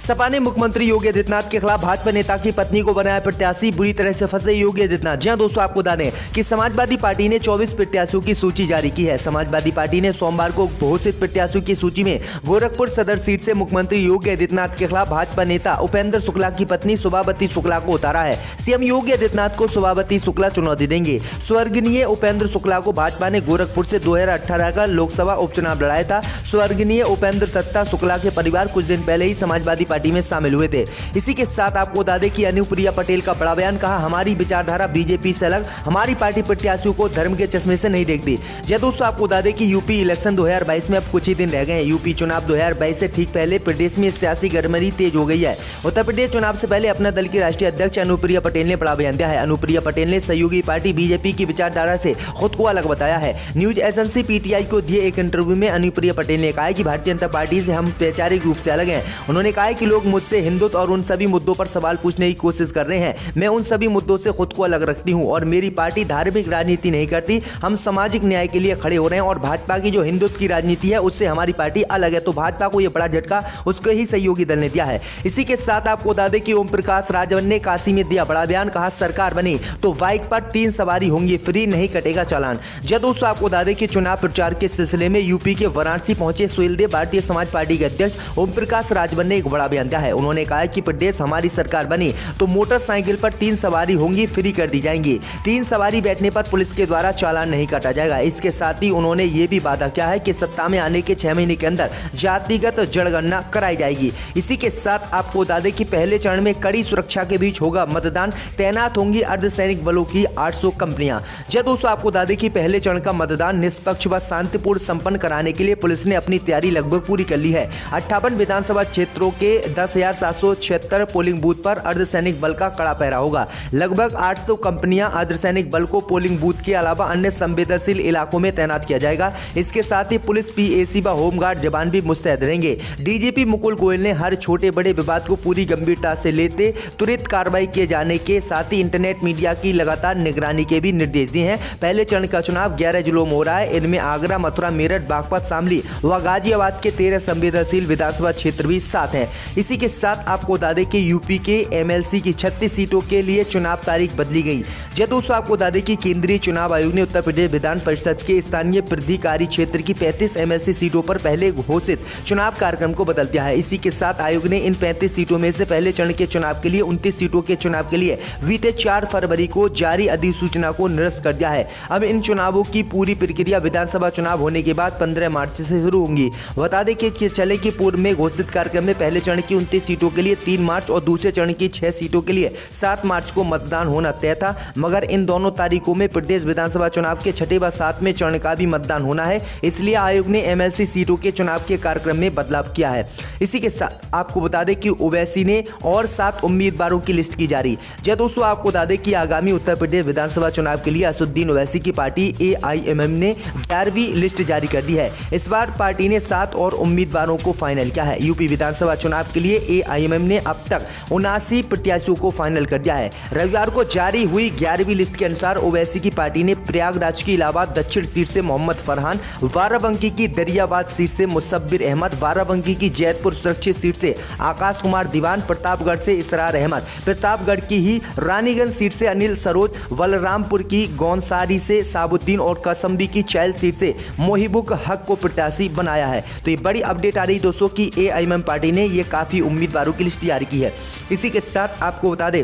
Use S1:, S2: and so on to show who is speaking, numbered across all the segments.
S1: सपा ने मुख्यमंत्री योगी आदित्यनाथ के खिलाफ भाजपा नेता की पत्नी को बनाया प्रत्याशी, बुरी तरह से फंसे योगी आदित्यनाथ। जी हां दोस्तों, आपको बता दें कि समाजवादी पार्टी ने 24 प्रत्याशियों की सूची जारी की है। समाजवादी पार्टी ने सोमवार को घोषित प्रत्याशियों की सूची में गोरखपुर सदर सीट से मुख्यमंत्री योगी आदित्यनाथ के खिलाफ भाजपा नेता उपेंद्र शुक्ला की पत्नी शोभावती शुक्ला को उतारा है। सीएम योगी आदित्यनाथ को शोभावती शुक्ला चुनौती देंगे। स्वर्गीय उपेंद्र शुक्ला को भाजपा ने गोरखपुर से 2018 का लोकसभा उपचुनाव लड़ाया था। स्वर्गीय उपेंद्र दत्ता शुक्ला के परिवार कुछ दिन पहले ही समाजवादी पार्टी में शामिल हुए थे। इसी के साथ आपको बता दें कि अनुप्रिया पटेल का बड़ा बयान, कहा हमारी विचारधारा बीजेपी से अलग, हमारी पार्टी प्रत्याशियों को धर्म के चश्मे से नहीं देखती। जब दोस्तों आपको बता दें कि यूपी इलेक्शन 2022 में अब कुछ ही दिन रह गए हैं। यूपी चुनाव 2022 से ठीक पहले प्रदेश में सियासी गरमाई तेज हो गई है। उत्तर प्रदेश चुनाव से पहले अपना दल की राष्ट्रीय अध्यक्ष अनुप्रिया पटेल ने बड़ा बयान दिया है। अनुप्रिया पटेल ने सहयोगी पार्टी बीजेपी की विचारधारा से खुद को अलग बताया है। न्यूज एजेंसी पीटीआई को दिए एक इंटरव्यू में अनुप्रिया पटेल ने कहा कि भारतीय जनता पार्टी से हम वैचारिक रूप से अलग हैं। उन्होंने कहा कि लोग मुझसे हिंदुत्व और उन सभी मुद्दों पर सवाल पूछने की कोशिश कर रहे हैं। मैं उन सभी मुद्दों से खुद को अलग रखती हूं और मेरी पार्टी धार्मिक राजनीति नहीं करती। हम सामाजिक न्याय के लिए खड़े हो रहे हैं और भाजपा की जो हिंदुत्व की राजनीति है उससे हमारी पार्टी अलग है। तो भाजपा को यह बड़ा झटका उसके ही सहयोगी दल ने दिया है। इसी के साथ आपको बता दें कि ओम प्रकाश राजवन ने काशी में दिया बड़ा बयान, कहा सरकार बनी तो बाइक पर 3 सवारी होंगी फ्री, नहीं कटेगा चालान। जब दोस्तों आपको बता दें कि चुनाव प्रचार के सिलसिले में यूपी के वाराणसी पहुंचे सुहेलदेव भारतीय समाज पार्टी के अध्यक्ष ओम प्रकाश राजवन ने एक बड़ा बयान दिया है। उन्होंने कहा कि प्रदेश हमारी सरकार बनी तो मोटरसाइकिल पर 3 सवारी होंगी फ्री कर दी जाएंगी। 3 सवारी बैठने पर पुलिस के द्वारा चालान नहीं काटा जाएगा। इसके साथ ही उन्होंने ये भी वादा किया है कि सत्ता में आने के 6 महीने के अंदर जातिगत जनगणना कराई जाएगी। इसी के साथ आपको बता दें कि पहले चरण में कड़ी सुरक्षा के बीच होगा मतदान, तैनात होंगी अर्धसैनिक बलों की 800 कंपनियां। जब दोस्तों आपको बता दें कि पहले चरण का मतदान निष्पक्ष व शांतिपूर्ण संपन्न कराने के लिए पुलिस ने अपनी तैयारी लगभग पूरी कर ली है। 58 विधानसभा क्षेत्रों के 10,776 पोलिंग बूथ पर अर्धसैनिक बल का कड़ा पहरा होगा। लगभग 800 कंपनियां अर्धसैनिक बल को पोलिंग बूथ के अलावा अन्य संवेदनशील इलाकों में तैनात किया जाएगा। इसके साथ ही पुलिस, पीएसी व होमगार्ड जवान भी मुस्तैद रहेंगे। डीजीपी मुकुल गोयल ने हर छोटे बड़े विवाद को पूरी गंभीरता से लेते त्वरित कार्रवाई किए जाने के साथ ही इंटरनेट मीडिया की लगातार निगरानी के भी निर्देश दिए हैं। पहले चरण का चुनाव 11 जिलों में हो रहा है। इनमें आगरा, मथुरा, मेरठ, बागपत, शामली व गाजियाबाद के 13 संवेदनशील विधानसभा क्षेत्र भी साथ हैं। इसी के साथ आपको बता दें कि यूपी के एमएलसी की 36 सीटों के लिए चुनाव तारीख बदली गई। जब दोस्तों आपको बता दें कि केंद्रीय चुनाव आयोग ने उत्तर प्रदेश विधान परिषद के स्थानीय प्राधिकारी क्षेत्र की 35 एमएलसी सीटों पर पहले घोषित चुनाव कार्यक्रम को बदल दिया है। इसी के साथ आयोग ने इन 35 सीटों में से पहले चरण के चुनाव के लिए 29 सीटों के चुनाव के लिए बीते 4 फरवरी को जारी अधिसूचना को निरस्त कर दिया है। अब इन चुनावों की पूरी प्रक्रिया विधानसभा चुनाव होने के बाद 15 मार्च से शुरू होंगी। बता दें कि चले कि पूर्व में घोषित कार्यक्रम में पहले चरण की 29 सीटों के लिए 3 मार्च और दूसरे चरण की 6 सीटों के लिए 7 मार्च को मतदान होना तय था, मगर इन दोनों तारीखों में प्रदेश विधानसभा चुनाव के 6ठे व 7वें चरण का भी मतदान होना है। इसलिए आयोग ने एमएलसी सीटों के चुनाव के कार्यक्रम में बदलाव किया है। इसी के साथ आपको बता दें कि ओवैसी ने और 7 उम्मीदवारों की लिस्ट की जारी। जब दोस्तों आपको बता दें कि आगामी उत्तर प्रदेश विधानसभा चुनाव के लिए असदुद्दीन ओवैसी की पार्टी एआईएमएम ने 11वीं लिस्ट जारी कर दी है। इस बार पार्टी ने 7 और उम्मीदवारों को फाइनल किया है। यूपी विधानसभा चुनाव के लिए एआईएमएम ने अब तक 79 प्रत्याशियों को फाइनल कर दिया है। रविवार को जारी हुई 11वीं लिस्ट के अनुसार ओवैसी की पार्टी ने प्रयागराज की इलाहाबाद दक्षिण सीट से मोहम्मद फरहान, बाराबंकी की दरियाबाद सीट से मुसब्बिर अहमद, बाराबंकी की जैतपुर सुरक्षित सीट से आकाश कुमार दीवान, प्रतापगढ़ से इसरार अहमद, प्रतापगढ़ की ही रानीगंज सीट से अनिल सरोज, बलरामपुर की गौनसारी से साबुद्दीन और कसम्बी की चैल सीट से मोहिबुक हक को प्रत्याशी बनाया है। तो ये बड़ी अपडेट आ रही दोस्तों कि एआईएमएम पार्टी ने ये काफी उम्मीदवारों की लिस्ट जारी की है। इसी के साथ आपको बता दें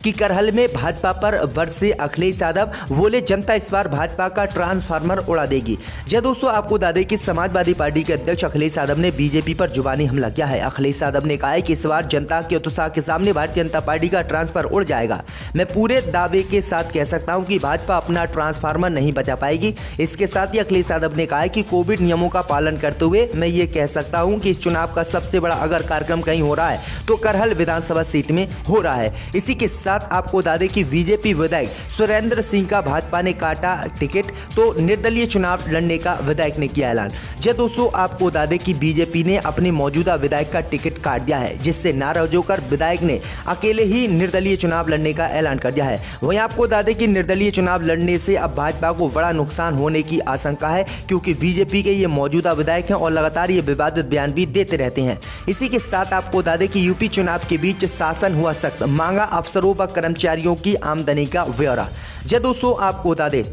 S1: कि करहल में भाजपा पर बरसे अखिलेश यादव, बोले जनता इस बार भाजपा का ट्रांसफार्मर उड़ा देगी। जब दोस्तों आपको बता दें कि समाजवादी पार्टी के अध्यक्ष अखिलेश यादव ने बीजेपी पर जुबानी हमला किया है। अखिलेश यादव ने कहा है कि इस बार जनता के उत्साह के सामने भारतीय जनता पार्टी का ट्रांसफर उड़ जाएगा। मैं पूरे दावे के साथ कह सकता हूं कि भाजपा अपना ट्रांसफार्मर नहीं बचा पाएगी। इसके साथ ही अखिलेश यादव ने कहा है कि कोविड नियमों का पालन करते हुए मैं ये कह सकता हूं कि इस चुनाव का सबसे बड़ा अगर कार्यक्रम कहीं हो रहा है तो करहल विधानसभा सीट में हो रहा है। इसी के साथ साथ आपको बता दें कि बीजेपी विधायक सुरेंद्र सिंह का भाजपा ने काटा टिकट, तो निर्दलीय चुनाव लड़ने का विधायक ने किया ऐलान। जी दोस्तों, आपको बता दें कि बीजेपी ने अपने मौजूदा विधायक का टिकट काट दिया है, जिससे नाराज होकर विधायक ने अकेले ही निर्दलीय चुनाव लड़ने का ऐलान कर दिया है। वहीं आपको बता दें कि निर्दलीय चुनाव लड़ने से अब भाजपा को बड़ा नुकसान होने की आशंका है, क्योंकि बीजेपी के ये मौजूदा विधायक हैं और लगातार ये विवादित बयान भी देते रहते हैं। इसी के साथ आपको बता दें कि यूपी चुनाव के बीच शासन हुआ सख्त, मांगा अफसरों व कर्मचारियों की आमदनी का ब्यौरा। जी दोस्तों, आपको बता दें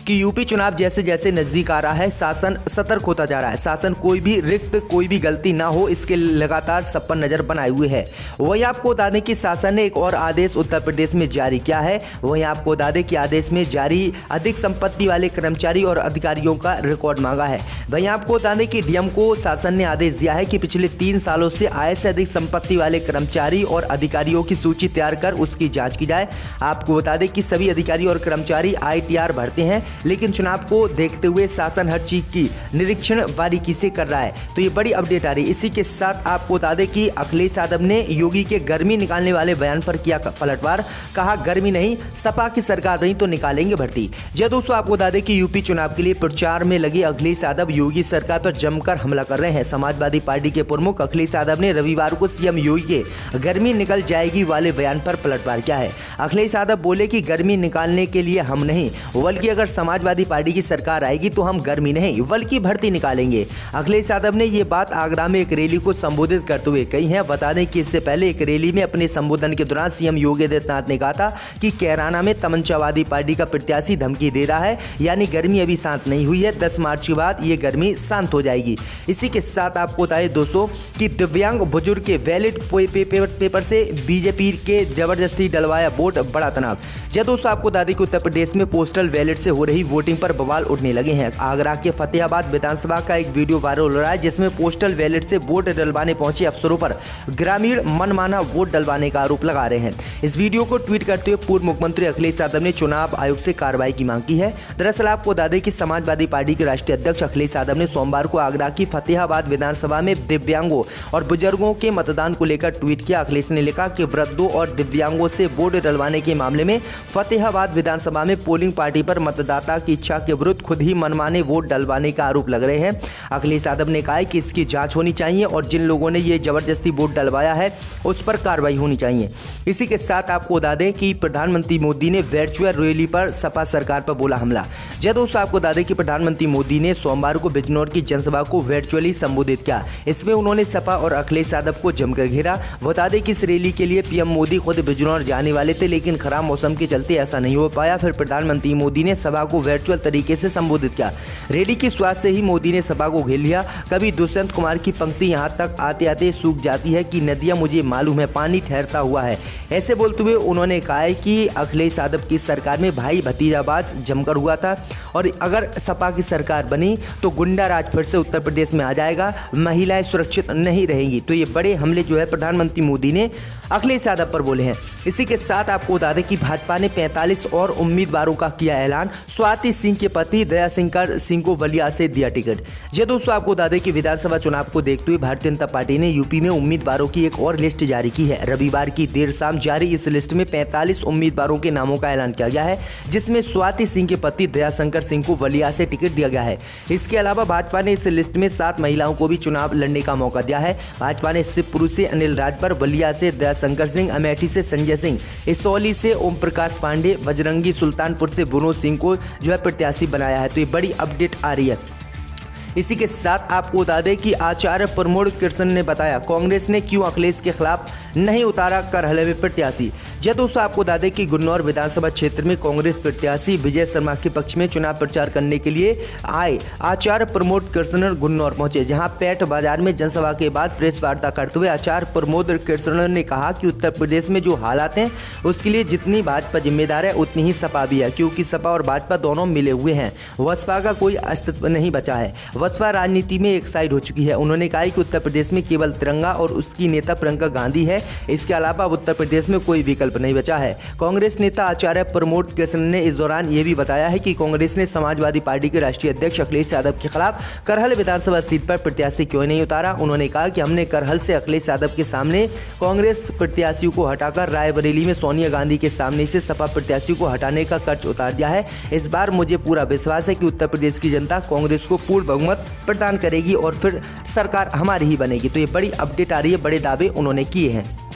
S1: कि यूपी चुनाव जैसे जैसे नजदीक आ रहा है, शासन सतर्क होता जा रहा है। शासन कोई भी रिक्त, कोई भी गलती ना हो, इसके लगातार सब पर नजर बनाए हुए है। वहीं आपको बता दें कि शासन ने एक और आदेश उत्तर प्रदेश में जारी किया है। वहीं आपको बता दें कि आदेश में जारी अधिक संपत्ति वाले कर्मचारी और अधिकारियों का रिकॉर्ड मांगा है। वहीं आपको बता दें कि डीएम को शासन ने आदेश दिया है कि पिछले 3 सालों से आय से अधिक संपत्ति वाले कर्मचारी और अधिकारियों की सूची तैयार कर उसकी जाँच की जाए। आपको बता दें कि सभी अधिकारी और कर्मचारी ITR भरते हैं, लेकिन चुनाव को देखते हुए शासन हर चीज की निरीक्षण बारीकी से कर रहा है। तो ये बड़ी अपडेट आ रही है। इसी के साथ आपको बता दें कि अखिलेश यादव ने योगी के गर्मी निकालने वाले बयान पर किया पलटवार, कहा गर्मी नहीं, सपा की सरकार नहीं तो निकालेंगे भर्ती। जी दोस्तों, आपको बता दें कि यूपी चुनाव के लिए प्रचार में लगे अखिलेश यादव योगी सरकार पर जमकर हमला कर रहे हैं। समाजवादी पार्टी के प्रमुख अखिलेश यादव ने रविवार को सीएम योगी के गर्मी निकल जाएगी वाले बयान पर पलटवार किया है। अखिलेश यादव बोले कि गर्मी निकालने के लिए हम नहीं, बल्कि अगर समाजवादी पार्टी की सरकार आएगी तो हम गर्मी नहीं बल्कि भर्ती निकालेंगे। अखिलेश यादव ने ये बात आगरा में एक रैली को संबोधित करते हुए कही है। बता दें कि इससे पहले एक रैली में अपने संबोधन के दौरान सीएम योगी आदित्यनाथ ने कहा था कि कैराना में तमंचावादी पार्टी का प्रत्याशी धमकी दे रहा है, यानी गर्मी अभी शांत नहीं हुई है, 10 मार्च के बाद ये गर्मी शांत हो जाएगी। इसी के साथ आपको बताएं दोस्तों कि दिव्यांग बुजुर्ग के वैलिड पेपर से बीजेपी के जबरदस्ती डलवाया वोट, बड़ा तनाव। जब दोस्तों आपको बता दें कि उत्तर प्रदेश में पोस्टल बैलेट से हो रही वोटिंग पर बवाल उठने लगे हैं। आगरा के फतेहाबाद विधानसभा का एक वीडियो वायरल हो रहा है, जिसमें पोस्टल बैलेट से वोट डलवाने पहुंचे अफसरों पर ग्रामीण मनमाना वोट डलवाने का आरोप लगा रहे हैं। इस वीडियो को ट्वीट करते हुए पूर्व मुख्यमंत्री अखिलेश यादव ने चुनाव आयोग से कार्रवाई की मांग की है। दरअसल आपको बता दें कि समाजवादी पार्टी के राष्ट्रीय अध्यक्ष अखिलेश यादव ने सोमवार को आगरा की फतेहाबाद विधानसभा में दिव्यांगों और बुजुर्गों के मतदान को लेकर ट्वीट किया। अखिलेश ने लिखा कि वृद्धों और दिव्यांगों से वोट डलवाने के मामले में फतेहाबाद विधानसभा में पोलिंग पार्टी पर मतदाता की इच्छा के विरुद्ध खुद ही मनमाने वोट डलवाने का आरोप लग रहे हैं। अखिलेश यादव ने कहा है कि इसकी जांच होनी चाहिए और जिन लोगों ने ये जबरदस्ती वोट डलवाया है उस पर कार्रवाई होनी चाहिए। इसी के साथ आपको बता दें कि प्रधानमंत्री मोदी ने वर्चुअल रैली पर सपा सरकार पर बोला हमला। जब दोस्तों आपको बता दें कि प्रधानमंत्री मोदी ने सोमवार को बिजनौर की जनसभा को वर्चुअली संबोधित किया। इसमें उन्होंने सपा और अखिलेश यादव को जमकर घेरा। बता दें कि इस रैली के लिए पीएम मोदी खुद बिजनौर जाने वाले थे, लेकिन खराब मौसम के चलते ऐसा नहीं हो पाया। फिर प्रधानमंत्री मोदी ने सभा को वर्चुअल तरीके से संबोधित किया। रैली की शुरुआत से ही मोदी ने सभा को घेर लिया। कभी दुष्यंत कुमार की पंक्ति यहाँ तक आते आते सूख जाती है कि नदियां मुझे मालूम है, पानी ठहरता हुआ है। ऐसे बोलते हुए उन्होंने कहा है कि अखिलेश यादव की सरकार में भाई भतीजावाद जमकर हुआ था और अगर सपा की सरकार बनी तो गुंडा राज फिर से उत्तर प्रदेश में आ जाएगा, महिलाएं सुरक्षित नहीं रहेंगी। तो ये बड़े हमले जो है प्रधानमंत्री मोदी ने अखिलेश यादव पर बोले हैं। इसी के साथ आपको बता दें कि भाजपा ने 45 और उम्मीदवारों का किया ऐलान। स्वाति सिंह के पति दयाशंकर सिंह को बलिया से दिया टिकट। जी दोस्तों आपको बता दें कि विधानसभा चुनाव को देखते हुए भारतीय जनता पार्टी ने यूपी में उम्मीदवारों की एक और लिस्ट जारी की है। रविवार की देर शाम जारी इस लिस्ट में 45 उम्मीदवारों के नामों का ऐलान किया गया है, जिसमें स्वाति सिंह के पति दयाशंकर सिंह को बलिया से टिकट दिया गया है। इसके अलावा भाजपा ने इस लिस्ट में 7 महिलाओं को भी चुनाव लड़ने का मौका दिया है। भाजपा ने शिवपुरी से अनिल राजभर, बलिया से दयाशंकर सिंह, अमेठी से संजय सिंह, इसौली से ओम प्रकाश पांडे, बजरंगी सुल्तानपुर से विनोद सिंह को जो है प्रत्याशी बनाया है। तो ये बड़ी अपडेट आ रही है। इसी के साथ आपको बता दें कि आचार्य प्रमोद कृष्ण ने बताया कांग्रेस ने क्यों अखिलेश के खिलाफ नहीं उतारा करहले में प्रत्याशी। जब दोस्तों आपको बता दें कि गुन्नौर विधानसभा क्षेत्र में कांग्रेस प्रत्याशी विजय शर्मा के पक्ष में चुनाव प्रचार करने के लिए आए आचार्य प्रमोद कृष्ण गुन्नौर पहुंचे, जहां पैठ बाजार में जनसभा के बाद प्रेस वार्ता करते हुए आचार्य प्रमोद कृष्ण ने कहा कि उत्तर प्रदेश में जो हालात हैं उसके लिए जितनी भाजपा जिम्मेदार है उतनी ही सपा भी है, क्योंकि सपा और भाजपा दोनों मिले हुए हैं। बसपा का कोई अस्तित्व नहीं बचा है। बसपा राजनीति में एक साइड हो चुकी है। उन्होंने कहा कि उत्तर प्रदेश में केवल तिरंगा और उसकी नेता प्रियंका गांधी है, इसके अलावा अब उत्तर प्रदेश में कोई विकल्प नहीं बचा है। कांग्रेस नेता आचार्य प्रमोद कृष्ण ने इस दौरान ये भी बताया है कि कांग्रेस ने समाजवादी पार्टी के राष्ट्रीय अध्यक्ष अखिलेश यादव के खिलाफ करहल विधानसभा सीट पर प्रत्याशी क्यों नहीं उतारा। उन्होंने कहा कि हमने करहल से अखिलेश यादव के सामने कांग्रेस प्रत्याशियों को हटाकर रायबरेली में सोनिया गांधी के सामने से सपा प्रत्याशियों को हटाने का कर्ज उतार दिया है। इस बार मुझे पूरा विश्वास है कि उत्तर प्रदेश की जनता कांग्रेस को पूर्ण बहुमत प्रदान करेगी और फिर सरकार हमारी ही बनेगी। तो ये बड़ी अपडेट आ रही है, बड़े दावे उन्होंने किए हैं।